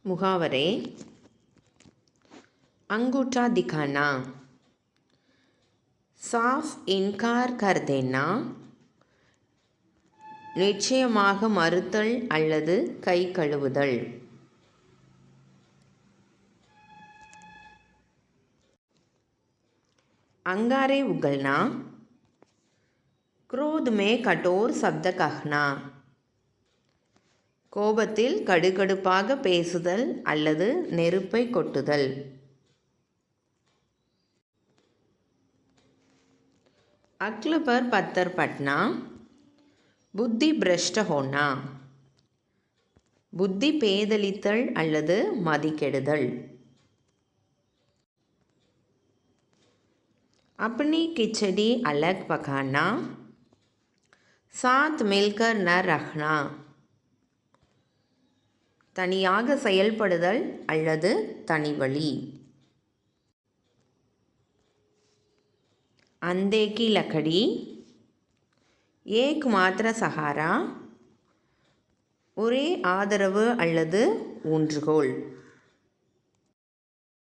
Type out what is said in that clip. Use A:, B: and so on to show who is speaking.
A: मुहावरे अंगूठा दिखाना, साफ इनकार कर देना, நிச்சயமாக மறுத்தல் அல்லது கை கழுவுதல். अंगारे उगलना, क्रोध में कठोर शब्द कहना, கோபத்தில் கடுகடுப்பாக பேசுதல் அல்லது நெருப்பை கொட்டுதல். अक्ल पर पत्थर पटना, புத்தி பிரஷ்ட ஹோனா, புத்தி பேதலித்தல் அல்லது மதிக்கெடுதல். अपनी खिचड़ी अलग पकाना, साथ मिलकर न रखना, தனியாக செயல்படுதல் அல்லது தனிவழி. अंधे की लकड़ी, एक मात्र सहारा, ஒரே ஆதரவு அல்லது ஊன்றுகோல்.